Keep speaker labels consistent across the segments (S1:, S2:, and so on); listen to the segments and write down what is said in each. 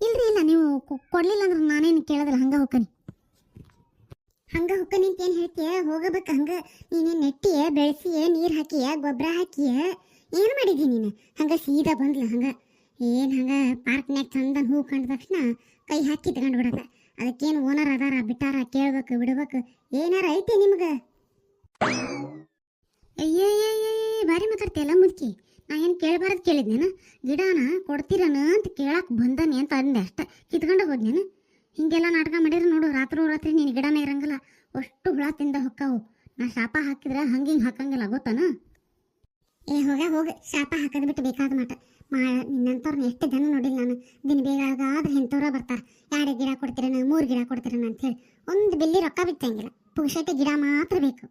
S1: ಇಲ್ರಿ ಇಲ್ಲ, ನೀವು ಕೊಡ್ಲಿಲ್ಲ ಅಂದ್ರೆ ನಾನೇನು ಕೇಳೋದಿಲ್ಲ, ಹಂಗೆ ಹೋಗ್ಕನಿ ಅಂತ ಏನು ಹೇಳ್ತೀಯ? ಹೋಗಬೇಕು ಹಂಗೆ. ನೀನೇನು ನೆಟ್ಟಿಯ, ಬೆಳೆಸಿಯ, ನೀರು ಹಾಕಿಯ, ಗೊಬ್ಬರ ಹಾಕಿಯ, ಏನು ಮಾಡಿದಿ ನೀನು? ಹಂಗೆ ಸೀದಾ ಬಂದ್ಲ ಹಂಗೆ ಏನು ಹಂಗೆ ಪಾರ್ಕ್ನ್ಯಾಗ ಚಂದನ ಹೂ ಕಂಡ ತಕ್ಷಣ ಕೈ ಹಾಕಿ ತಗೊಂಡು ಬಿಡೋದ. ಅದಕ್ಕೇನು ಓನರ್ ಅದಾರ ಬಿಟ್ಟಾರ ಕೇಳ್ಬೇಕು ಬಿಡ್ಬೇಕು ಏನಾರ ಐತಿ ನಿಮ್ಗೆ? ಅಯ್ಯಯ್ಯಯ್ಯ, ಭಾರಿ ಮಾತಾಡ್ತೀಯಲ್ಲ ಮುದುಕಿ. ನಾ ಏನು ಕೇಳಬಾರದು ಕೇಳಿದ್ನೇನು? ಗಿಡನ ಕೊಡ್ತೀರನ ಅಂತ ಕೇಳಕ್ಕೆ ಬಂದಾನೆ ಅಂತ ಅಂದೆ ಅಷ್ಟೆ, ಕಿತ್ಕೊಂಡು ಹೋದ್ನೇನು? ಹಿಂಗೆಲ್ಲ ನಾಟಕ ಮಾಡಿದ್ರೆ ನೋಡು, ರಾತ್ರಿ ನೀನು ಗಿಡನೇ ಇರಂಗಿಲ್ಲ, ಅಷ್ಟು ಹುಳ ತಿಂದ ಹೊಕ್ಕಾವು. ನಾ ಶಾಪ ಹಾಕಿದ್ರೆ ಹಂಗೆ ಹಿಂಗೆ ಹಾಕಂಗಿಲ್ಲ, ಗೊತ್ತಾನ? ಏ ಹೋಗ ಶಾಪ ಹಾಕೋದು ಬಿಟ್ಟು ಬೇಕಾದ ಮಾಟ ನಿನ್ನಂಥವ್ರನ್ನ ಎಷ್ಟು ಜನ ನೋಡಿಲ್ಲ ನಾನು. ದಿನ ಬೇಕಾದ್ರೆ ಇಂಥವ್ರ ಬರ್ತಾರೆ, 2 ಗಿಡ ಕೊಡ್ತೀರೇನ, 3 ಗಿಡ ಕೊಡ್ತೀರೇನ ಅಂತೇಳಿ ಒಂದು ಬಿಲ್ಲಿ ರೊಕ್ಕ ಬಿಟ್ಟಂಗಿಲ್ಲ. ಪುಕ್ಷತೆ ಗಿಡ ಮಾತ್ರ ಬೇಕು.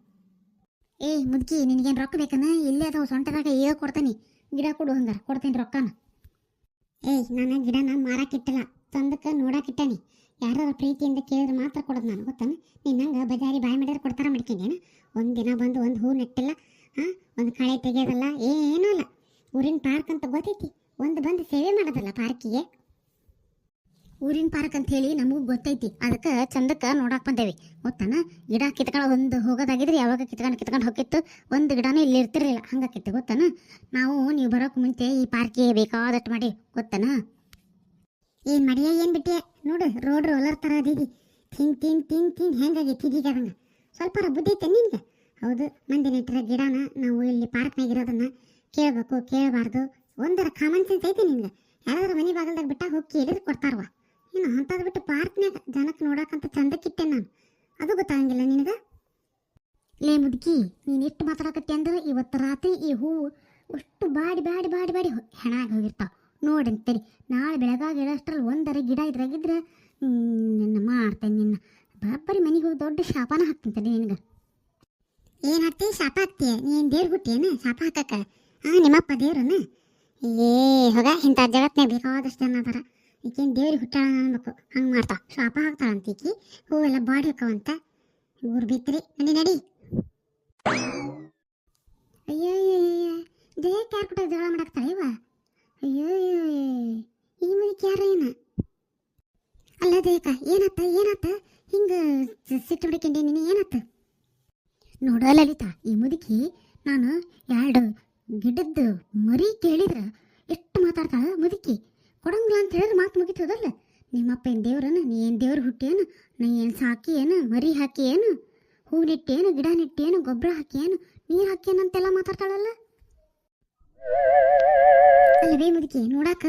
S1: ಏ ಮುದುಕಿ, ನಿನಗೇನು ರೊಕ್ಕ ಬೇಕನ? ಇಲ್ಲೇ ಅದಾವ ಸೊಂಟದಾಗ ಈಗ ಕೊಡ್ತೀನಿ, ಗಿಡ ಕೊಡು ಹಂಗಾರ ಕೊಡ್ತೀನಿ ರೊಕ್ಕನ. ಏಯ್, ನಾನು ಗಿಡನ ಮಾರಾಕಿಟ್ಟಿಲ್ಲ, ತಂದಕ್ಕೆ ನೋಡಾಕಿಟ್ಟನಿ. ಯಾರು ಪ್ರೀತಿಯಿಂದ ಕೇಳಿದ್ರೆ ಮಾತ್ರ ಕೊಡೋದು ನಾನು, ಗೊತ್ತಾನ? ನಿನ್ನಂಗೆ ಬಜಾರಿ ಬಾಯಿ ಮಾಡಿದ್ರೆ ಕೊಡ್ತಾರ ಮಾಡ್ಕೊಂಡೇನ? ಒಂದು ದಿನ ಬಂದು ಒಂದು ಹೂ ನೆಟ್ಟಿಲ್ಲ, ಒಂದು ಕಳೆ ತೆಗೆಯೋದಲ್ಲ, ಏನೂ ಇಲ್ಲ. ಊರಿನ ಪಾರ್ಕ್ ಅಂತ ಗೊತ್ತೈತಿ, ಒಂದು ಬಂದು ಸೇವೆ ಮಾಡೋದಲ್ಲ ಪಾರ್ಕಿಗೆ. ಊರಿನ ಪಾರ್ಕ್ ಅಂತ ಹೇಳಿ ನಮಗೂ ಗೊತ್ತೈತಿ, ಅದಕ್ಕೆ ಚಂದಕ್ಕೆ ನೋಡಕ್ಕೆ ಬಂದೇವಿ, ಗೊತ್ತಾನ? ಗಿಡ ಕಿತ್ಕೊಂಡು ಒಂದು ಹೋಗೋದಾಗಿದ್ರೆ ಯಾವಾಗ ಕಿತ್ಕೊಂಡು ಹೋಗಿತ್ತು, ಒಂದು ಗಿಡನೂ ಇಲ್ಲಿ ಇರ್ತಿರ್ಲಿಲ್ಲ, ಹಂಗಾಕಿತ್ತು, ಗೊತ್ತಾನ? ನಾವು ನೀವು ಬರೋಕೆ ಮುಂಚೆ ಈ ಪಾರ್ಕಿಗೆ ಬೇಕಾದಷ್ಟು ಮಾಡಿ, ಗೊತ್ತಾನ? ಏನು ಮಾಡಿಯ ಏನು ಬಿಟ್ಟೆ ನೋಡು, ರೋಲರ್ ಥರ ಅದೀದಿ. ತಿಂಗ್ ಹೆಂಗಾಗೈತಿ ಹಂಗೆ. ಸ್ವಲ್ಪ ಬುದ್ಧಿ ಐತೆ ನಿನ್ಗೆ? ಹೌದು, ಮಂದಿ ನೆಟ್ಟಿರೋ ಗಿಡನ ನಾವು ಇಲ್ಲಿ ಪಾರ್ಕ್ನಾಗ ಇರೋದನ್ನ ಕೇಳಬೇಕು ಕೇಳಬಾರ್ದು, ಒಂದರ ಕಾಮನ್ ಸೆನ್ಸ್ ಐತಿ ನಿನ್ಗೆ? ಯಾರಾದ್ರೂ ಮನೆ ಬಾಗಲ್ದಾಗ ಬಿಟ್ಟ ಹೋಗಿ ಕೇಳಿದ್ರೆ ಕೊಡ್ತಾರವ. ಇನ್ನು ಅಂಥದ್ದು ಬಿಟ್ಟು ಪಾರ್ಕ್ನಾಗ ಜನಕ್ಕೆ ನೋಡಕ್ಕಂತ ಚಂದಕ್ಕಿಟ್ಟೆ ನಾನು, ಅದು ಗೊತ್ತಾಗಂಗಿಲ್ಲ ನಿನಗೆ? ಲೇ ಮುದುಕಿ, ನೀನು ಎಷ್ಟು ಮಾತಾಡಕತ್ತಿ ಅಂದ್ರೆ ಇವತ್ತು ರಾತ್ರಿ ಈ ಹೂವು ಅಷ್ಟು ಬಾಡಿ ಹೆಣಾಗಿ ಹೋಗಿರ್ತಾವ ನೋಡಂತೇಳಿ. ನಾಳೆ ಬೆಳಗಾಗಿ ಹೇಳೋಷ್ಟ್ರಲ್ಲಿ ಒಂದರ ಗಿಡ ಇದ್ರಾಗಿದ್ರೆ ನಿನ್ನ ಮಾಡ್ತೇನೆ, ನಿನ್ನ ಬರೀ ಮನೆಗೆ ಹೋಗಿ ದೊಡ್ಡ ಶಾಪನ ಹಾಕ್ತಿಂತೇನೆ ನಿನಗೆ. ಏನು ಹಾಕ್ತಿ? ಶಾಪ ಹಾಕ್ತೀಯ? ನೀನು ದೇವ್ರು ಹುಟ್ಟಿಯೇನು ಶಾಪ ಹಾಕಕ್ಕ? ನಿಮ್ಮಪ್ಪ ದೇವ್ರನ್ನ? ಏ ಹೋಗ, ಇಂಥ ಜಗತ್ನಾಗ ಬೇಕಾದಷ್ಟು ಜನ ಅದಾರ, ಈಕೇನು ದೇವ್ರಿಗೆ ಹುಟ್ಟಾಳ ಅನ್ಬೇಕು, ಹಂಗೆ ಮಾಡ್ತಾವ, ಶಾಪ ಹಾಕ್ತಾಳಂತ ಈಕಿ. ಹೂವೆಲ್ಲ ಬಾಡಿ ಹೋಕ್ಕವಂತ ಊರು ಬಿತ್ತರಿ. ನಡಿ. ಅಯ್ಯೋ ದೇಹಕ್ಕೆ ಯಾರು ಕೂಡ ಜಗಳ ಮಾಡಾಕ್ತಾಳೆ ಇವ? ಅಯ್ಯೋ ಈ ಮುದುಕಿ ಯಾರ ಏನ? ಅಲ್ಲ ದೇಹಕ್ಕ ಏನಾತ ಹಿಂಗೆ ಸಿಟ್ಟು ಬಿಡ್ಕೊಂಡೆ ನೀನು? ಏನಾತ ನೋಡ ಲಲಿತಾ, ಈ ಮುದುಕಿ ನಾನು 2 ಗಿಡದ್ದು ಮರಿ ಕೇಳಿದ್ರೆ ಎಷ್ಟು ಮಾತಾಡ್ತಾಳ ಮುದುಕಿ. ಕೊಡಂಗಿಲ್ಲ ಅಂತ ಹೇಳಿದ್ರೆ ಮಾತು ಮುಗಿತದಲ್ಲ. ನಿಮ್ಮಪ್ಪ ಏನು ದೇವ್ರನ? ನೀ ಏನು ದೇವ್ರು ಹುಟ್ಟಿಯೇನು? ನೀ ಏನು ಸಾಕಿ ಏನು? ಮರಿ ಹಾಕಿ ಏನು? ಹೂ ನೆಟ್ಟೇನು? ಗಿಡ ನೆಟ್ಟೇನು? ಗೊಬ್ಬರ ಹಾಕಿ ಏನು? ನೀರು ಹಾಕಿ ಏನಂತೆಲ್ಲ ಮಾತಾಡ್ತಾಳಲ್ಲ. ಅಲ್ಲವೇ ಮುದುಕಿ, ನೋಡಾಕ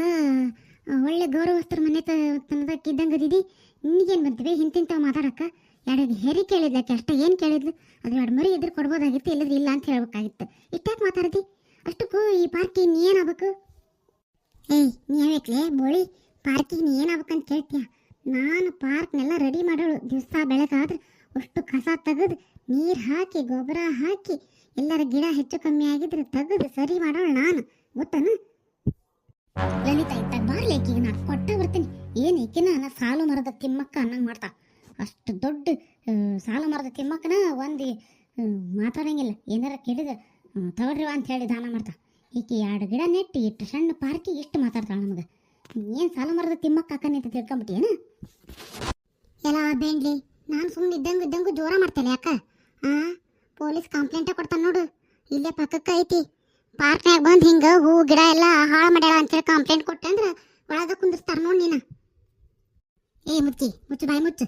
S1: ಒಳ್ಳೆ ಗೌರವಸ್ಥರ ಮನೆ ತನದಕ್ಕಿದ್ದಂಗೆ ಅದಿದಿ. ನಿನಗೇನು ಬಂತವೆ ಇಂತಿಂತವ ಮಾತಾಡಕ್ಕೆ? 2 ಹೆರಿ ಕೇಳಿದ್ಲಕ್ಕೆ ಅಷ್ಟೇ, ಏನು ಕೇಳಿದ್ಲು? ಅದ್ರ 2 ಮರಿ ಇದ್ರೆ ಕೊಡ್ಬೋದಾಗಿತ್ತು, ಇಲ್ಲದ್ರೆ ಇಲ್ಲ ಅಂತ ಹೇಳ್ಬೇಕಾಗಿತ್ತು. ಇಷ್ಟಾಕೆ ಮಾತಾಡ್ತಿ? ಅಷ್ಟಕ್ಕೂ ಈ ಪಾರ್ಕಿಗೆ ನೀ ಏನಾಗಬೇಕು? ಏಯ್, ನೀ ಯಾವ್ಯಾಕ್ಲೆ ಬೋಳಿ, ಪಾರ್ಕಿಗೆ ನೀ ಏನಾಗಬೇಕಂತ ಕೇಳ್ತೀಯ? ನಾನು ಪಾರ್ಕ್ನೆಲ್ಲ ರೆಡಿ ಮಾಡೋಳು. ದಿವಸ ಬೆಳಗಾದ್ರೆ ಅಷ್ಟು ಕಸ ತೆಗೆದು ನೀರು ಹಾಕಿ ಗೊಬ್ಬರ ಹಾಕಿ ಎಲ್ಲರ ಗಿಡ ಹೆಚ್ಚು ಕಮ್ಮಿ ಆಗಿದ್ರೆ ತೆಗೆದು ಸರಿ ಮಾಡೋಳು ನಾನು, ಗೊತ್ತಾನ? ಲಲಿತಾ, ಇತ್ತಾಗ ಬಾರ್ಲಿ ಆಕಿಗೆ ನಾನು ಕೊಟ್ಟ ಬರ್ತೀನಿ. ಏನು ಈಕಿನ ನಾ ಸಾಲು ಮರದ ತಿಮ್ಮಕ್ಕ ಅನ್ನಂಗೆ ಮಾಡ್ತಾ. ಅಷ್ಟು ದೊಡ್ಡ ಸಾಲು ಮರದ ತಿಮ್ಮಕ್ಕನ ಒಂದು ಮಾತಾಡಂಗಿಲ್ಲ, ಏನಾರ ಕೇಳಿದ್ರೆ ತಗೊಳ್ರಿ ಅಂತ ಹೇಳಿ ದಾನ ಮಾಡ್ತಾ. ಈಕೆ 2 ಗಿಡ ನೆಟ್ಟು ಇಟ್ಟು ಸಣ್ಣ ಪಾರ್ಕಿಗೆ ಇಷ್ಟು ಮಾತಾಡ್ತಾಳೆ ನಮಗೆ. ಏನು ಸಾಲು ಮರದ ತಿಮ್ಮಕ್ಕ ಅಕ್ಕನೇ ಅಂತ ತಿಳ್ಕೊಂಬಿಟ್ಟೇನು? ಎಲ್ಲ ಬೇಂಡ್ಲಿ, ನಾನು ಸುಮ್ಮನೆ ಇದ್ದಂಗೂ ಜೋರ ಮಾಡ್ತೇನೆ ಯಾಕ? ಪೊಲೀಸ್ ಕಂಪ್ಲೇಂಟೇ ಕೊಡ್ತಾನೆ ನೋಡು, ಇಲ್ಲೇ ಪಕ್ಕಕ್ಕೆ ಐತಿ. ಪಾರ್ಕ್ನಾಗ ಬಂದು ಹಿಂಗೆ ಹೂ ಗಿಡ ಎಲ್ಲ ಹಾಳು ಮಾಡ್ಯಾಳ ಅಂತೇಳಿ ಕಂಪ್ಲೇಂಟ್ ಕೊಟ್ಟೆ ಅಂದ್ರೆ ಒಳಗೆ ಕುಂದಿರ್ತಾರೆ ನೋಡಿ ನೀನು. ಏ ಮುಚ್ಚು ಬಾಯಿ ಮುಚ್ಚು.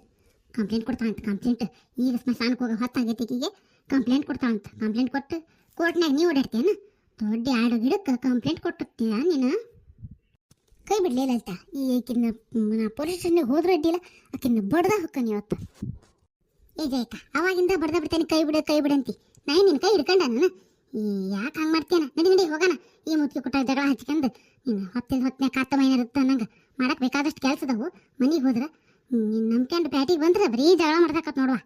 S1: ಕಂಪ್ಲೇಂಟ್ ಕೊಡ್ತಾಳಂತ, ಕಂಪ್ಲೇಂಟ್. ಈಗ ಸ್ಮಶಾನಕ್ಕೆ ಹೋಗೋ ಹೊತ್ತಾಗೈತಿ ಈಗಿಗೆ, ಕಂಪ್ಲೇಂಟ್ ಕೊಡ್ತಾಳಂತ. ಕಂಪ್ಲೇಂಟ್ ಕೊಟ್ಟು ಕೋರ್ಟ್ನಾಗ ನೀವು ಓಡಾಡ್ತೇನ? ದೊಡ್ಡ 2 ಗಿಡಕ್ಕೆ ಕಂಪ್ಲೇಂಟ್ ಕೊಟ್ಟಿರ್ತೀಯ ನೀನು? ಕೈ ಬಿಡ್ಲೇ ಲಲಿತಾ, ಈಕಿನ್ನ ಪೊಲೀಸ್ ಸ್ಟೇಷನ್ಗೆ ಹೋದ್ರೆ ಅಡ್ಡಿಲ್ಲ, ಆಕಿನ್ನ ಬಡ್ದ ಹೊಕ್ಕನಿ ಇವತ್ತು. ಈಗ ಅವಾಗಿಂದ ಬಡ್ದ ಬಿಡ್ತೇನೆ, ಕೈ ಬಿಡಂತಿ. ನಾ ನಿನ್ನ ಕೈ ಹಿಡ್ಕೊಂಡ ನಾನು? ಯಾಕೆ ಹಂಗೆ ಮಾಡ್ತೇನ? ನಡಿ ಹೋಗೋಣ. ಈ ಮುದುಕಿ ಕೊಟ್ಟಾಗ ಜಗಳ ಹಚ್ಕೊಂಡು ನೀನು ಹೊತ್ತಿನ ಕಾತ ಮೈನ ಇರುತ್ತೆ ನಂಗೆ ಮಾಡಕ್ಕೆ ಬೇಕಾದಷ್ಟು ಕೆಲಸದವು. ಮನೆಗೆ ಹೋದ್ರೆ ನೀನು ನಂಬ್ಕೊಂಡು ಪ್ಯಾಟಿಗೆ ಬಂದ್ರೆ ಬರೀ ಜಗಳ ಮಾಡ್ದಕ್ಕತ್ ನೋಡುವ.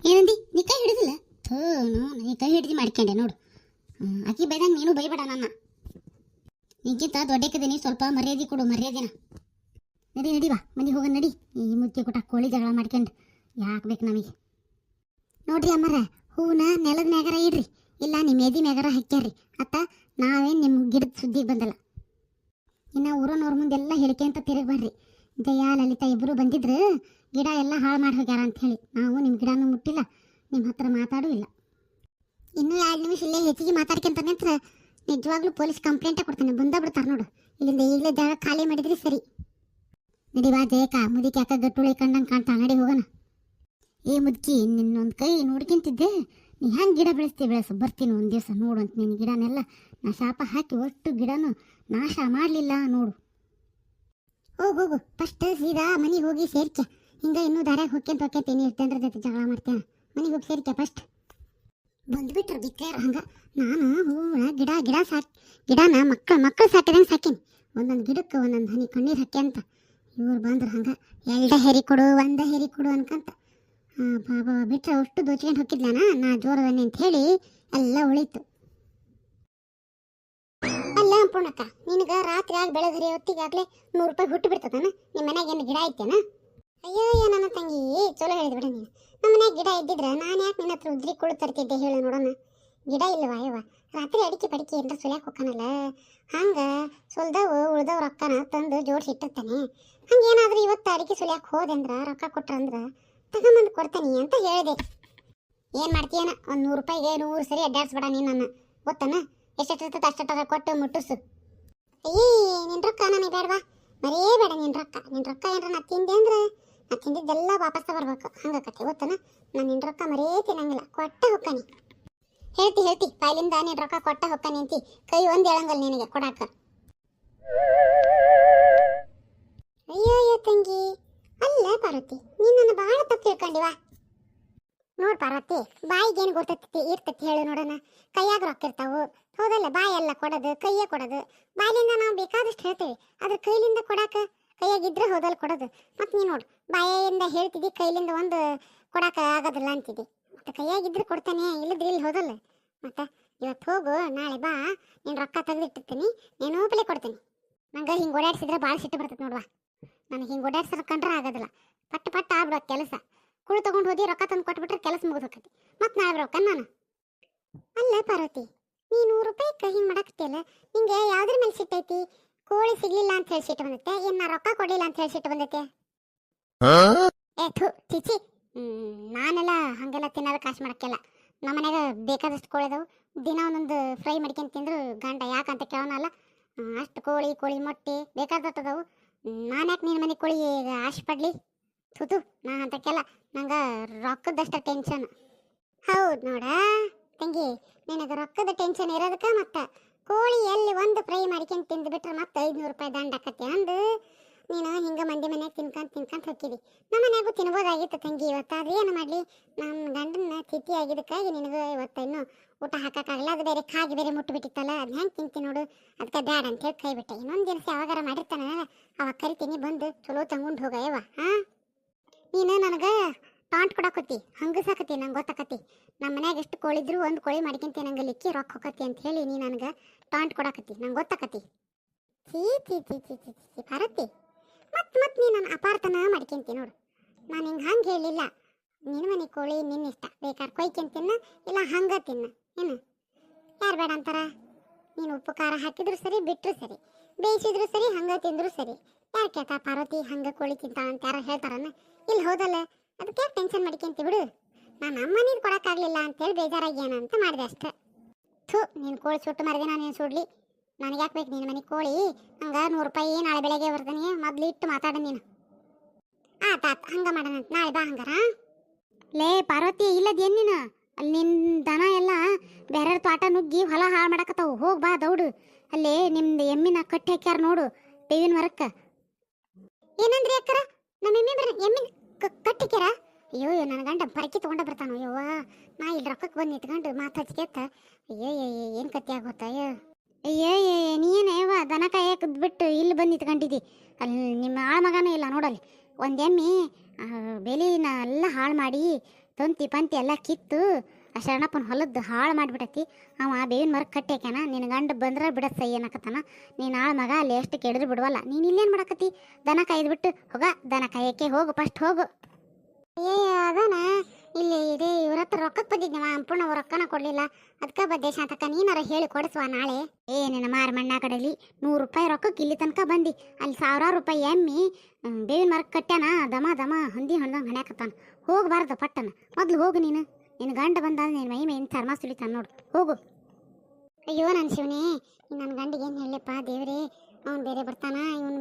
S1: ಏನಂದಿ? ನೀ ಕೈ ಹಿಡಿದಿಲ್ಲ? ನೀ ಕೈ ಹಿಡಿದು ಮಾಡ್ಕೊಂಡೆ ನೋಡು. ಆಕಿ ಬೈದಂಗೆ ನೀನು ಬೈಬೇಡ ನನ್ನ. ನಿಂಗಿಂತ ದೊಡ್ಡಕ್ಕಿದ್ದೀನಿ, ಸ್ವಲ್ಪ ಮರ್ಯಾದೆ ಕೊಡು, ಮರ್ಯಾದೆನ. ನಡಿ ಬಾ, ಮನೆಗೆ ಹೋಗೋಣ ನಡಿ. ಈ ಮುದ್ದೆ ಕೊಟ್ಟ ಕೋಳಿ ಜಗಳ ಮಾಡ್ಕೊಂಡು ಯಾಕೆ ಬೇಕು ನಮಗೆ? ನೋಡ್ರಿ ಅಮ್ಮರ, ಹೂವನ್ನ ನೆಲದ ಮ್ಯಾಗಾರ ಇಡ್ರಿ, ಇಲ್ಲ ನಿಮ್ಮ ಎದಿ ಮ್ಯಾಗಾರ ಹಾಕ್ಯಾರ್ರಿ ಅತ್ತ. ನಾವೇನು ನಿಮ್ಮ ಗಿಡದ ಸುದ್ದಿಗೆ ಬಂದಲ್ಲ. ಇನ್ನು ಊರನವ್ರ ಮುಂದೆಲ್ಲ ಹೇಳಿಕೆ ಅಂತ ತಿರುಗಬೇಡ್ರಿ. ಜಯ ಲಲಿತಾ ಇಬ್ಬರು ಬಂದಿದ್ರು ಗಿಡ ಎಲ್ಲ ಹಾಳು ಮಾಡಿ ಹೋಗ್ಯಾರ ಅಂತ ಹೇಳಿ. ನಾವು ನಿಮ್ಮ ಗಿಡನೂ ಮುಟ್ಟಿಲ್ಲ, ನಿಮ್ಮ ಹತ್ರ ಮಾತಾಡೂ ಇಲ್ಲ. ಇನ್ನೂ 2 ನಿಮಿಷ ಇಲ್ಲೇ ಹೆಚ್ಚಿಗೆ ಮಾತಾಡ್ಕೊಂತ ನಿಂತ್ರೆ ನಿಜವಾಗ್ಲೂ ಪೊಲೀಸ್ ಕಂಪ್ಲೇಂಟೇ ಕೊಡ್ತಾನೆ. ಬಿಡ್ತಾರೆ ನೋಡು. ಇಲ್ಲಿಂದ ಈಗಲೇ ಜಾಗ ಖಾಲಿ ಮಾಡಿದ್ರಿ ಸರಿ. ನಡಿವಾ ಜಯಕ, ಮುದುಕಿ ಯಾಕೆ ಗಟ್ಟುಳಿ ಕಂಡಂಗೆ ಕಾಣ್ತಾ, ನಡಿ ಹೋಗೋಣ. ಏ ಮುದುಕಿ, ನಿನ್ನೊಂದು ಕೈ ನೋಡ್ಕೊಂತಿದ್ದೆ. ನೀ ಹೆಂಗೆ ಗಿಡ ಬೆಳೆಸು, ಬರ್ತೀನಿ ಒಂದು ದಿವಸ ನೋಡು ಅಂತ. ನಿನ್ನ ಗಿಡನೆಲ್ಲ ನಾ ಶಾಪ ಹಾಕಿ ಒಟ್ಟು ಗಿಡನೂ ನಾಶ ಮಾಡಲಿಲ್ಲ ನೋಡು. ಹೋಗು ಫಸ್ಟ್ ಸೀದಾ ಮನೆಗೆ ಹೋಗಿ ಸೇರ್ಕೆ. ಹಿಂಗೆ ಇನ್ನೂ ದಾರ್ಯಾಗ ಹೊಕ್ಕೆಂತ ನೀರು ತಂದ್ರ ಜೊತೆ ಜಗಳ ಮಾಡ್ತೇನೆ. ಮನೆಗೆ ಹೋಗಿ ಸೇರ್ಕೆ ಫಸ್ಟ್. ಬಂದುಬಿಟ್ರು ಬಿತ್ತೇರ ಹಂಗೆ. ನಾನು ಹೂವಿನ ಗಿಡನ ಮಕ್ಕಳು ಸಾಕಿದಂಗೆ ಸಾಕೀನಿ. ಒಂದೊಂದು ಗಿಡಕ್ಕೆ ಒಂದೊಂದು ಹನಿ ಕಣ್ಣೀರು ಹಾಕಿ ಅಂತ. ಇವ್ರು ಬಂದ್ರೆ ಹಂಗೆ 2 ಹೆರಿ ಕೊಡು 1 ಹೆರಿ ಕೊಡು ಅನ್ಕಂತ ಬಾಬಾ ಬಿಟ್ರೆ ಅಷ್ಟು ದೋಚ್ಕೊಂಡು ಹೋಗಿದ್ಲಾನ. ನಾ ಜೋರದನ್ನೇ ಅಂತ ಹೇಳಿ ಎಲ್ಲ ಉಳಿತು. ಅಲ್ಲ ಪೂರ್ಣಕ್ಕ, ನಿನಗೆ ರಾತ್ರಿ ಆಗಿ ಬೆಳಗ್ಗೆ ಹೊತ್ತಿಗಾಗಲೇ 100 ರೂಪಾಯಿ ಹುಟ್ಟು ಬಿಡ್ತದನ? ನಿಮ್ಮ ಮನೆಗೆ ಏನು ಗಿಡ ಐತೇನ? ಅಯ್ಯೋ ನನ್ನ ತಂಗಿ, ಚಲೋ ಹೇಳಿದ್ ಬಿಡ ನೀನು. ನಮ್ಮ ಮನ್ಯಾಗ ಗಿಡ ಇದ್ದಿದ್ರೆ ನಾನು ಯಾಕೆ ನಿನ್ನ ಹತ್ರ ಉದ್ರಿ ಕುಳು ತರ್ತಿದ್ದೆ ಹೇಳು ನೋಡೋಣ. ಗಿಡ ಇಲ್ಲವಾ ಯವ್ವ? ರಾತ್ರಿ ಅಡಿಕೆ ಪಡಿಕೆ ಏನಾರ ಸುಳ್ಯಾಕೆ ಹೋಗ್ತಾನಲ್ಲ, ಹಂಗೆ ಉಳ್ದವ್ ರೊಕ್ಕನ ತಂದು ಜೋಡಿಸಿಟ್ಟಿರ್ತಾನೆ. ಹಂಗೇನಾದ್ರೂ ಇವತ್ತು ಅಡಿಕೆ ಸುಳ್ಯಾಕೆ ಹೋದೆಂದ್ರೆ ರೊಕ್ಕ ಕೊಟ್ರಂದ್ರೆ ತಗೊಂಬಂದು ಕೊಡ್ತಾನೆ ಅಂತ ಹೇಳಿದೆ. ಏನು ಮಾಡ್ತೀಯನ? ಒಂದು 100 ರೂಪಾಯಿಗೆ 100 ಸರಿ ಅಡ್ಡಾಡ್ಸ್ಬೇಡ ನೀನು ನನ್ನ, ಗೊತ್ತಾನ? ಎಷ್ಟೆಷ್ಟಿರ್ತದೆ ಅಷ್ಟೆಷ್ಟ ಕೊಟ್ಟು ಮುಟ್ಟಿಸು. ಅಯ್ಯೇ, ನಿನ್ನ ರೊಕ್ಕ ನನಗೆ ಬೇಡವಾ? ಮರೆಯೇ ಬೇಡ ನಿನ್ನ ರೊಕ್ಕ ಏನಾರ ನಾ ತಿಂದೆ ಅಂದ್ರೆ ನಾ ತಿಂದಿದ್ದೆಲ್ಲ ವಾಪಸ್ ಬರ್ಬೇಕು. ಹಂಗಕತ್ತೆ ಗೊತ್ತಾನ? ನಾನು ನಿನ್ನ ರೊಕ್ಕ ಮರೇ ತಿನ್ನಂಗಿಲ್ಲ, ಕೊಟ್ಟ ಹೊಕ್ಕನಿ. ಹೇಳ್ತಿ ಪಾಯ್ಲಿಂದ ನಿನ್ನ ರೊಕ್ಕ ಕೊಟ್ಟ ಹೊಕ್ಕನಿ ಅಂತಿ. ಕೈ ಒಂದು ಹೇಳಂಗಲ್ಲ ನಿನಗೆ ಕೊಡಾಕ. ಅಯ್ಯೋ ತಂಗಿ, ಅಲ್ಲ ಪಾರ್ವತಿ, ನೀನು ನನ್ನ ಭಾಳ ತಪ್ಪು ತಿಳ್ಕೊಂಡಿವಾ. ನೋಡ್ ಪಾರ್ವತಿ, ಬಾಯಿಗೇನು ಇರ್ತೈತಿ ಹೇಳು ನೋಡೋಣ. ಕೈಯಾಗ ರೊಕ್ಕ ಇರ್ತಾವು, ಹೌದಲ್ಲ? ಬಾಯೆಲ್ಲ ಕೊಡೋದು, ಕೈಯೇ ಕೊಡೋದು. ಬಾಯಿಲಿಂದ ನಾವು ಬೇಕಾದಷ್ಟು ಹೇಳ್ತೇವೆ, ಅದ್ರ ಕೈಲಿಂದ ಕೊಡಾಕ ಕೈಯಾಗಿದ್ರೆ ಹೋದಲ್ಲ ಕೊಡೋದು. ಮತ್ತು ನೀನು ನೋಡು, ಬಾಯಿಂದ ಹೇಳ್ತಿದ್ದಿ, ಕೈಲಿಂದ ಒಂದು ಕೊಡಾಕ ಆಗೋದಿಲ್ಲ ಅಂತಿದ್ದಿ. ಮತ್ತು ಕೈಯಾಗಿದ್ರೆ ಕೊಡ್ತಾನೆ, ಇಲ್ಲದ್ರಿ ಇಲ್ಲಿ ಹೋದಲ್ಲ. ಮತ್ತು ಇವತ್ತು ಹೋಗು, ನಾಳೆ ಬಾ, ನೀನು ರೊಕ್ಕ ತೆಗೆದಿಟ್ಟಿರ್ತೀನಿ, ನೀನು ಬೆಲೆ ಕೊಡ್ತೀನಿ. ನಂಗೆ ಹಿಂಗೆ ಓಡಾಡ್ಸಿದ್ರೆ ಭಾಳ ಸಿಟ್ಟು ಬರ್ತದೆ ನೋಡುವ. ನನಗೆ ಹಿಂಗೆ ಓಡಾಡ್ಸೋಕಂಡ್ರೆ ಆಗೋದಿಲ್ಲ. ಪಟ್ಟ ಆಗ್ಬಿಡೋ ಕೆಲಸ. ಕುಳು ತೊಗೊಂಡು ಹೋದಿ, ರೊಕ್ಕ ತಂದು ಕೊಟ್ಬಿಟ್ರೆ ಕೆಲಸ ಮುಗಿದು ಹೋಗ್ತೈತಿ. ಮತ್ತು ನಾಳೆ ರೊಕ್ಕ ನಾನು. ಅಲ್ಲ ಪಾರ್ವತಿ, ನೀ 100 ರೂಪಾಯಿಗೆ ಹಿಂಗೆ ಮಾಡಾಕತ್ತಿಯಲ್ಲ, ನಿಂಗೆ ಯಾವ್ದ್ರ ಮೇಲೆ ಸಿಟ್ಟೈತಿ? ಕೋಳಿ ಸಿಗ್ಲಿಲ್ಲ ಅಂತ ಹೇಳಿ ಸಿಟ್ಟು ಬಂದೈತೆ, ಇನ್ನು ರೊಕ್ಕ ಕೊಡಲಿಲ್ಲ ಅಂತ ಹೇಳಿ ಸಿಟ್ಟು ಬಂದೈತೆ? ಚಿಚಿ, ನಾನೆಲ್ಲ ಹಾಗೆಲ್ಲ ತಿನ್ನೋದು ಕಾಸು ಮಾಡೋಕ್ಕೆಲ್ಲ. ನಮ್ಮ ಮನೆಗೆ ಬೇಕಾದಷ್ಟು ಕೋಳಿ ಅದಾವು. ದಿನ ಒಂದೊಂದು ಫ್ರೈ ಮಾಡ್ಕೊಂಡು ತಿಂದ್ರು ಗಂಡ ಯಾಕಂತ ಕೇಳೋನಲ್ಲ. ಅಷ್ಟು ಕೋಳಿ ಮೊಟ್ಟೆ ಬೇಕಾದಟ್ಟದವು. ನಾನು ಯಾಕೆ ನಿನ್ನ ಮನೆ ಕೋಳಿ ಆಶೆ ಪಡಲಿ? ತುತು, ನಾ ಅಂತಕ್ಕೆಲ್ಲ ನಂಗೆ ರೊಕ್ಕದಷ್ಟ ಟೆನ್ಷನ್. ಹೌದು ನೋಡ ತಂಗಿ, ನಿನಗೆ ರೊಕ್ಕದ ಟೆನ್ಷನ್ ಇರೋದಕ್ಕೆ ಮತ್ತು ಕೋಳಿ ಎಲ್ಲಿ ಒಂದು ಫ್ರೈ ಮಾಡ್ಕೊಂಡು ತಿಂದುಬಿಟ್ರೆ ಮತ್ತೆ 500 ರೂಪಾಯಿ ದಂಡ ಆಕತಿ ಅಂದು ನೀನು ಹಿಂಗೆ ಮಂದಿ ಮನೆಯಾಗ ತಿನ್ಕೊಂತ ಹೋಗ್ತೀವಿ. ನಮ್ಮ ಮನೆಯಾಗೂ ತಿನ್ಬೋದಾಗಿತ್ತು ತಂಗಿ ಇವತ್ತು. ಅದು ಏನು ಮಾಡಲಿ, ನಮ್ಮ ಗಂಡನ ತಿಥಿ ಆಗಿದ್ದಕ್ಕಾಗಿ ನಿನಗೆ ಇವತ್ತು ಇನ್ನೂ ಊಟ ಹಾಕೋಕ್ಕಾಗಲ್ಲ. ಅದು ಬೇರೆ ಕಾಗಿ ಬೇರೆ ಮುಟ್ಟಿಬಿಟ್ಟಿತ್ತಲ್ಲ, ಅದು ಹೆಂಗೆ ತಿಂತೀನಿ ನೋಡು. ಅದಕ್ಕೆ ಬ್ಯಾಡ ಅಂತೇಳಿ ಕೈ ಬಿಟ್ಟೆ. ಇನ್ನೊಂದು ದಿವಸ ಯಾವಾಗಾರ ಮಾಡಿರ್ತಾನೆ ಅವಾಗ ಕರಿತೀನಿ, ಬಂದು ಚಲೋ ತಗೊಂಡು ಹೋಗಯವ. ಹಾಂ, ನೀನು ನನಗೆ ಟಾಂಟ್ ಕೊಡಾಕತ್ತಿ, ಹಂಗಸಾಕತ್ತಿ, ನಂಗೆ ಗೊತ್ತಾಕತಿ. ನಮ್ಮ ಮನ್ಯಾಗ ಎಷ್ಟು ಕೋಳಿದ್ರು ಒಂದು ಕೋಳಿ ಮಾಡ್ಕೊಂತಿ, ನಂಗೆ ಲಿಕ್ಕಿ ರೊಕ್ಕ ಹೋಗತಿ ಅಂತ ಹೇಳಿ ನೀ ನನಗೆ ಟಾಂಟ್ ಕೊಡಾಕತ್ತಿ, ನಂಗೆ ಗೊತ್ತಾಕತಿ. ಚೀ ಪಾರತಿ, ಮತ್ತೆ ನೀ ನನ್ನ ಅಪಾರ್ಥನ ಮಾಡ್ಕೊಂತಿ ನೋಡು. ನಾನು ಹಂಗೆ ಹೇಳಿಲ್ಲ. ನಿನ್ನ ಮನೆ ಕೋಳಿ ನಿನ್ನ ಇಷ್ಟ, ಬೇಕಾದ್ರೆ ಕೊಯ್ಕೊಂಡು ತಿನ್ನ, ಇಲ್ಲ ಹಂಗೆ ತಿನ್ನ. ಏನು ಯಾರು ಬೇಡ ಅಂತಾರ? ನೀನು ಉಪ್ಪು ಖಾರ ಹಾಕಿದ್ರು ಸರಿ, ಬಿಟ್ಟರು ಸರಿ, ಬೇಯಿಸಿದ್ರು ಸರಿ, ಹಂಗೆ ತಿಂದ್ರು ಸರಿ. ಯಾರು ಕೇಳ್ತಾ ಪಾರ್ವತಿ ಹಂಗೆ ಕೋಳಿ ತಿಂತಾಳ ಅಂತ ಯಾರು ಹೇಳ್ತಾರನ್ನ? ಇಲ್ಲಿ ಹೌದಲ್ಲ, ಅದಕ್ಕೆ ಟೆನ್ಷನ್ ಮಾಡ್ಕೊಂತಿ ಬಿಡು. ನಾನು ಅಮ್ಮನಿಗೆ ಕೊಡೋಕ್ಕಾಗಲಿಲ್ಲ ಅಂತೇಳಿ ಬೇಜಾರಾಗ್ಯಾನ ಅಂತ ಮಾಡಿದೆ ಅಷ್ಟೇ. ನೀನು ಕೋಳಿ ಸುಟ್ಟು ಮರದೆ ನಾನು ಸುಡ್ಲಿ, ನನಗೆ ಯಾಕೆ ಬೇಕು ನಿನ್ನ ಮನೆ ಕೋಳಿ? ಹಂಗೆ 100 ರೂಪಾಯಿ ನಾಳೆ ಬೆಳಗ್ಗೆ ಬರ್ತಾನೆ, ಮೊದಲು ಇಟ್ಟು ಮಾತಾಡ ನೀನು. ಆತ ಹಂಗೆ ಮಾಡೋಣ, ನಾಳೆ ಬಾ ಹಂಗಾರ. ಲೇ ಪಾರ್ವತಿ, ಇಲ್ಲದೇನು ನೀನು ಅಲ್ಲಿ ನಿನ್ನ ದನ ಎಲ್ಲ ಬೇರೆ ತೋಟ ನುಗ್ಗಿ ಹೊಲ ಹಾಳು ಮಾಡಕತ್ತಾವು. ಹೋಗಿ ಬಾ ದೌಡು. ಅಲ್ಲೇ ನಿಮ್ದು ಎಮ್ಮಿನ ಕಟ್ಟಿ ಹಾಕ್ಯಾರ ನೋಡು ಬೇವಿನ ಮರಕ್ಕೆ. ಏನಂದ್ರಿ ಅಕ್ಕರ? ನಮ್ಮ ಎಮ್ಮಿನ ಕಟ್ಟಿಕ್ಯಾರ? ಅಯ್ಯೋ ನನ್ನ ಗಂಡ ಪರಕಿ ತೊಗೊಂಡ ಬರ್ತಾನೋ. ಅಯ್ಯವ್ವ, ನಾ ಇಲ್ಲಿ ರೊಕ್ಕಕ್ಕೆ ಬಂದು ನಿಂತ್ಕೊಂಡು ಮಾತಾಡ್ಸ್ಕೆತ್ತ. ಅಯ್ಯೋ ಏನು ಕತ್ತಿ ಆಗೋತ್ತ? ಅಯ್ಯೋ ನೀನೇವ ದನ ಕಾಯಕ್ಕೆ ಬಿಟ್ಟು ಇಲ್ಲಿ ಬಂದು ನಿಂತ್ಕೊಂಡಿದ್ದಿ. ಅಲ್ಲಿ ನಿಮ್ಮ ಆಳ ಮಗನೂ ಇಲ್ಲ ನೋಡಲ್ಲಿ. ಒಂದು ಎಮ್ಮಿ ಬೆಲಿನ ಎಲ್ಲ ಹಾಳು ಮಾಡಿ ತಂತಿ ಪಂತಿ ಎಲ್ಲ ಕಿತ್ತು ಆ ಶರಣಪ್ಪನ ಹೊಲದ್ದು ಹಾಳು ಮಾಡಿಬಿಟ್ಟತಿ. ಅವ ಬೇವಿನ ಮರಕ್ಕೆ ಕಟ್ಟಿ ಹಾಕ್ಯಾನ. ನಿನ್ನ ಗಂಡ ಬಂದ್ರೆ ಬಿಡತ್ತ ಏನಕತ್ತಾನ. ನೀನು ಆಳ ಮಗ ಅಲ್ಲಿ ಎಷ್ಟು ಕೆಡಿದ್ರು ಬಿಡುವಲ್ಲ. ನೀನು ಇಲ್ಲೇನು ಮಾಡಕತ್ತಿ? ದನ ಕಾಯ್ದು ಬಿಟ್ಟು ಹೋಗ, ದನ ಕಾಯಕ್ಕೆ ಹೋಗು, ಫಸ್ಟ್ ಹೋಗು. ಏ ಅದನ ಇಲ್ಲಿ ಇದೇ ಇವ್ರ ಹತ್ರ ರೊಕ್ಕಕ್ಕೆ ಬಂದಿದ್ನವ ಅಂಪೂರ್ಣ ರೊಕ್ಕನ ಕೊಡ್ಲಿಲ್ಲ ಅದಕ್ಕೆ ಬದ್ದೆ ಶಾಂತಕ್ಕ ನೀನಾರ ಹೇಳಿ ಕೊಡಿಸುವ ನಾಳೆ. ಏನೇನ ಮಾರ ಮಣ್ಣ ಕಡೆಲಿ 100 ರೂಪಾಯಿ ರೊಕ್ಕಕ್ಕೆ ಇಲ್ಲಿ ತನಕ ಬಂದು ಅಲ್ಲಿ 1000 ರೂಪಾಯಿ ಎಮ್ಮಿ ಬೇವಿನ ಮರಕ್ಕೆ ಕಟ್ಟ್ಯಾನ ದಮ ದಮ ಹಂದಿ ಹಣ್ದಂಗೆ ಹಣ್ಯಾಕತ್ತಾನ. ಹೋಗಬಾರ್ದು ಪಟ್ಟನ ಮೊದ್ಲು ಹೋಗು ನೀನು. ನಿನ್ನ ಗಂಡ ಬಂದಾದ ನಿನ್ನ ಮೈ ಮೇನ್ ಚರ್ಮ ಸುಲಿತಾನ ನೋಡು ಹೋಗು. ಅಯ್ಯೋ ನನ್ನ ಶಿವನೇ ನನ್ನ ಗಂಡಿಗೆ ಏನು ಹೇಳಪ್ಪ ದೇವ್ರೇ, ಅವ್ನು ಬೇರೆ ಬರ್ತಾನ ಇವನು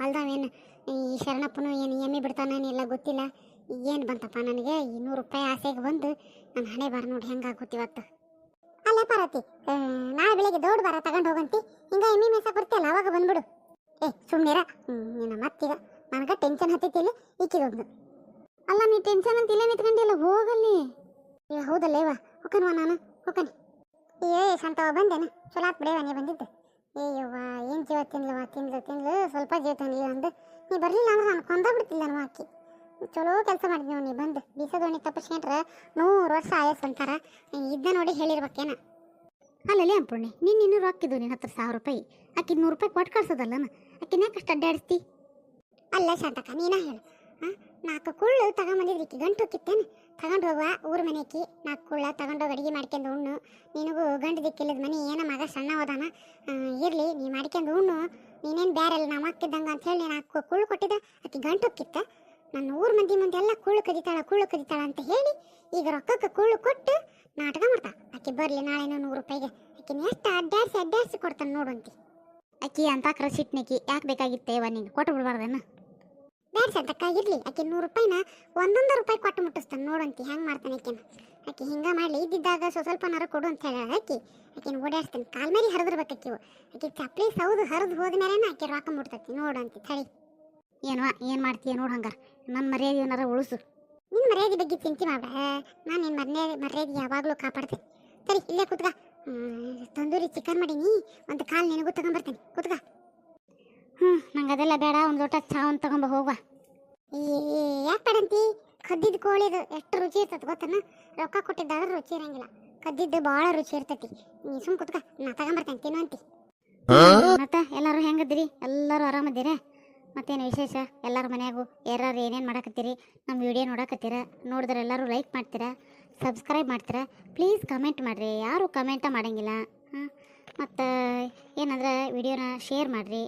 S1: ಅಲ್ದಾವೇನು ಈ ಶರಣಪ್ಪನು ಏನು ಎಮ್ಮೆ ಬಿಡ್ತಾನೇನೆಲ್ಲ ಗೊತ್ತಿಲ್ಲ. ಏನು ಬಂತಪ್ಪ ನನಗೆ ಈ 100 ರೂಪಾಯಿ ಆಸೆಗೆ ಬಂದು ನನ್ನ ಹಣೆ ಬಾರ ನೋಡಿ ಹೆಂಗಾಗುತ್ತಿವತ್ತು. ಅಲ್ಲ ಪಾರ್ವತಿ, ನಾಳೆ ಬೆಳಿಗ್ಗೆ ದೌಡ್ ಬಾರ ತಗೊಂಡು ಹೋಗಂತಿ, ಹಿಂಗೆ ಎಮ್ಮೆ ಮೇಸ ಬರ್ತಿಯಲ್ಲ ಅವಾಗ ಬಂದ್ಬಿಡು. ಸುಮ್ಮನೆರ ನಿನ್ನ ಮತ್ತೀಗ ನನಗೆ ಟೆನ್ಷನ್ ಹತ್ತಿತ್ತಿಲ್ಲ ಈಕಿದೊಂದು. ಅಲ್ಲ ನೀ ಟೆನ್ಷನ್ ಅಂತ ಇಲ್ಲೇ ನಿಂತ್ಕೊಂಡಿಲ್ಲ ಹೋಗಲ್ಲಿ. ಹೌದಲ್ಲೇವ ಹೋಕನ್ವಾ ನಾನು ಹೋಕನಿ. ಶಾಂತವ ಬಂದೇನ ಚಲೋ ಆತ್ ಬಿಡೇವ ನೀ ಬಂದಿದ್ದು. ಯವ್ವ ಏನು ಜೀವ ತಿನ್ಲು ಸ್ವಲ್ಪ ಜೀವ ತಿನ್ಲಿ ಅಂದು ನೀ ಬರಲಿಲ್ಲ ಅಂದ್ರೆ ನಾನು ಕೊಂದ ಬಿಡ್ತಿಲ್ಲ ನಾನು ಹಾಕಿ. ಚಲೋ ಕೆಲಸ ಮಾಡಿದ್ವಿ ನೀ ಬಂದು ಬೀಸದೋಣಿ ತಪ್ಪಿಸ್ಕೊಂಡ್ರೆ 100 ವರ್ಷ ಆಯಸ್ ಅಂತಾರ. ಇದನ್ನ ನೋಡಿ ಹೇಳಿರ್ಬೇಕೇನ. ಅಲ್ಲಲ್ಲೇ ಅಂಪುಣ್ಣಿ ನೀನು ರೊಕ್ಕಿದ್ದು ನಿನ್ನ ಹತ್ರ 1000 ರೂಪಾಯಿ ಆಕಿದ್ 100 ರೂಪಾಯಿ ಕೊಟ್ಟು ಕಳ್ಸೋದಲ್ಲನ ಆಕಿನ ಯಾಕಷ್ಟು ಅಡ್ಡಾಡಿಸ್ತಿ. ಅಲ್ಲ ಶಾಂತಕ್ಕ ನೀನ ಹೇಳು, 4 ಕುಳ್ಳು ತಗೊಂಬಂದಿದ್ರಿಕಿ ಗಂಟು ಹೋಗಿತ್ತೇನೆ ತಗೊಂಡು ಹೋಗುವ ಊರ ಮನೆಕಿ 4 ಕುಳ್ಳ ತಗೊಂಡೋಗಿ ಅಡುಗೆ ಮಾಡ್ಕೊಂಡು ಉಣ್ಣು. ನಿನಗೂ ಗಂಡು ದಿಕ್ಕಿಲ್ಲದ ಮನೆ ಏನೋ ಮಗ ಸಣ್ಣ ಹೋದಾನ ಇರಲಿ ನೀ ಮಾಡ್ಕೊಂಡು ಉಣ್ಣು, ನೀನೇನು ಬೇರೆಲ್ಲ ನಾವು ಹಾಕಿದ್ದಂಗೆ ಅಂತ ಹೇಳಿ 4 ಕುಳ್ಳು ಕೊಟ್ಟಿದ್ದ ಆಕಿ ಗಂಟು ಹೋಗಿತ್ತ. ನನ್ನ ಊರ ಮಂದಿ ಮುಂದೆ ಎಲ್ಲ ಕುಳ್ಳು ಕದಿತಾಳ ಅಂತ ಹೇಳಿ ಈಗ ರೊಕ್ಕಕ್ಕೆ ಕುಳ್ಳು ಕೊಟ್ಟು ನಾಟಕ ಮಾಡ್ತಾ. ಆಕಿ ಬರಲಿ ನಾಳೆನೂ 100 ರೂಪಾಯಿಗೆ ಆಕಿನ ಎಷ್ಟು ಅಡ್ಡಾಡಿಸಿ ಕೊಡ್ತಾನೆ ನೋಡುವಂತಿ. ಆಕಿ ಅಂತ ಸಿಟ್ನಿಕಿ ಯಾಕೆ ಬೇಕಾಗಿತ್ತೇವ ನಿಂಗೆ ಕೊಟ್ಟು ಬಿಡ್ಬಾರ್ದೇನ. ಬೇಡ ಸಂತಕ್ಕ ಇರಲಿ ಆಕಿ 100 ರೂಪಾಯಿನ 1 ರೂಪಾಯಿ ಕೊಟ್ಟು ಮುಟ್ಟಿಸ್ತಾನೆ ನೋಡಂತಿ ಹೆಂಗೆ ಮಾಡ್ತಾನೆ ಆಕಿನ. ಆಕಿ ಹಿಂಗೆ ಮಾಡಲಿ ಇದ್ದಿದ್ದಾಗ ಸ್ವಲ್ಪನಾರು ಕೊಡು ಅಂತ ಹೇಳ ಆಕಿನ ಓಡಾಡ್ಸ್ತಾನೆ ಕಾಲ್ ಮೇರಿ ಹರಿದಿರ್ಬೇಕಿವು. ಆಕಿ ಚಪ್ಪಲಿ ಸೌದು ಹರಿದು ಹೋದ್ಮೇಲೆ ಆಕಿ ರೊಕ್ಕ ಮುಟ್ತೈತಿ ನೋಡಂತಿ ತಳಿ. ಏನು ಮಾಡ್ತೀಯ ನೋಡು ಹಂಗಾರ ನನ್ನ ಮರ್ಯಾದೆ ಏನಾರ ಉಳಿಸು. ನಿನ್ನ ಮರ್ಯಾದೆ ಬಗ್ಗೆ ಚಿಂತೆ ಮಾಡ, ನಾನು ನಿನ್ನ ಮರ್ಯಾದೆ ಯಾವಾಗಲೂ ಕಾಪಾಡ್ತೇನೆ. ಸರಿ ಇಲ್ಲೇ ಕೂತ್ಗ, ತಂದೂರಿ ಚಿಕನ್ ಮಾಡೀನಿ ಒಂದು ಕಾಲು ನಿನಗೂ ತಗೊಂಬರ್ತೇನೆ ಕೂತ್ಗ. ನಂಗೆ ಅದೆಲ್ಲ ಬೇಡ, ಒಂದು ಲೋಟ ಚಾ ಒಂದು ತಗೊಂಬ ಹೋಗುವ. ಯಾಕೆ ಬೇಡಂತಿ? ಕದ್ದಿದ್ದು ಕೋಳಿದು ಎಷ್ಟು ರುಚಿ ಇರ್ತದೆ ಗೊತ್ತನ, ರೊಕ್ಕ ಕೊಟ್ಟಿದ್ದಾದ್ರೆ ರುಚಿ ಇರಂಗಿಲ್ಲ, ಕದ್ದಿದ್ದು ಭಾಳ ರುಚಿ ಇರ್ತೈತಿ. ನೀ ಸುಮ್ ಕೂತ್ಕ ನಾ ತಗೊಂಬರ್ತೇನೆ ತಿನ್ನು ಅಂತಿ. ಮತ್ತೆ ಎಲ್ಲರೂ ಹೆಂಗದಿರಿ? ಎಲ್ಲರೂ ಆರಾಮದಿರ? ಮತ್ತೇನು ವಿಶೇಷ? ಎಲ್ಲರ ಮನೆಯಾಗೂ ಯಾರು ಏನೇನು ಮಾಡಕತ್ತೀರಿ? ನಮ್ಮ ವಿಡಿಯೋ ನೋಡಕತ್ತೀರ? ನೋಡಿದ್ರೆ ಎಲ್ಲರೂ ಲೈಕ್ ಮಾಡ್ತೀರಾ, ಸಬ್ಸ್ಕ್ರೈಬ್ ಮಾಡ್ತೀರಾ? ಪ್ಲೀಸ್ ಕಮೆಂಟ್ ಮಾಡಿರಿ, ಯಾರೂ ಕಮೆಂಟ ಮಾಡೋಂಗಿಲ್ಲ. ಮತ್ತು ಏನಂದ್ರೆ ವಿಡಿಯೋನ ಶೇರ್ ಮಾಡಿರಿ.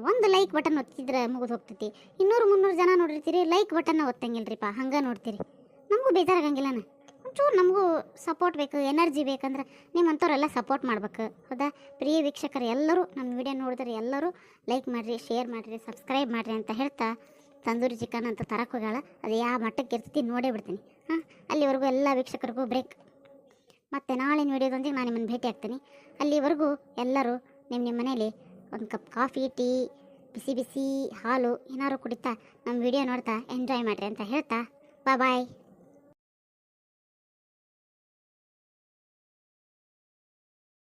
S1: ಒಂದು ಲೈಕ್ ಬಟನ್ ಒತ್ತಿದ್ರೆ ಮುಗಿದು ಹೋಗ್ತೈತಿ. 200-300 ಜನ ನೋಡಿರ್ತೀರಿ, ಲೈಕ್ ಬಟನ್ನ ಒತ್ತಂಗಿಲ್ರಿಪ್ಪ, ಹಂಗೆ ನೋಡ್ತೀರಿ. ನಮಗೂ ಬೇಜಾರಾಗಂಗಿಲ್ಲನ, ಒಂಚೂರು ನಮಗೂ ಸಪೋರ್ಟ್ ಬೇಕು, ಎನರ್ಜಿ ಬೇಕಂದ್ರೆ ನಿಮ್ಮಂಥವ್ರೆಲ್ಲ ಸಪೋರ್ಟ್ ಮಾಡ್ಬೇಕು ಹೌದಾ? ಪ್ರಿಯ ವೀಕ್ಷಕರು ಎಲ್ಲರೂ ನಮ್ಮ ವಿಡಿಯೋ ನೋಡಿದ್ರೆ ಎಲ್ಲರೂ ಲೈಕ್ ಮಾಡಿರಿ, ಶೇರ್ ಮಾಡಿರಿ, ಸಬ್ಸ್ಕ್ರೈಬ್ ಮಾಡಿರಿ ಅಂತ ಹೇಳ್ತಾ ತಂದೂರಿ ಚಿಕನ್ ಅಂತ ತರಕ್ಕೆ ಹೋಗಾಳ. ಅದು ಯಾವ ಮಟ್ಟಕ್ಕೆ ಇರ್ತೀತಿ ನೋಡೇ ಬಿಡ್ತೀನಿ. ಅಲ್ಲಿವರೆಗೂ ಎಲ್ಲ ವೀಕ್ಷಕರಿಗೂ ಬ್ರೇಕ್. ಮತ್ತು ನಾಳಿನ ವಿಡಿಯೋದೊಂದಿಗೆ ನಾನು ನಿಮ್ಮನ್ನು ಭೇಟಿ ಆಗ್ತೀನಿ. ಅಲ್ಲಿವರೆಗೂ ಎಲ್ಲರೂ ನಿಮ್ಮ ಮನೇಲಿ ಒಂದು ಕಪ್ ಕಾಫಿ, ಟೀ, ಬಿಸಿ ಬಿಸಿ ಹಾಲು ಏನಾದ್ರು ಕುಡಿತಾ ನಮ್ಮ ವಿಡಿಯೋ ನೋಡ್ತಾ ಎಂಜಾಯ್ ಮಾಡಿರಿ ಅಂತ ಹೇಳ್ತಾ ಬಾಯ್.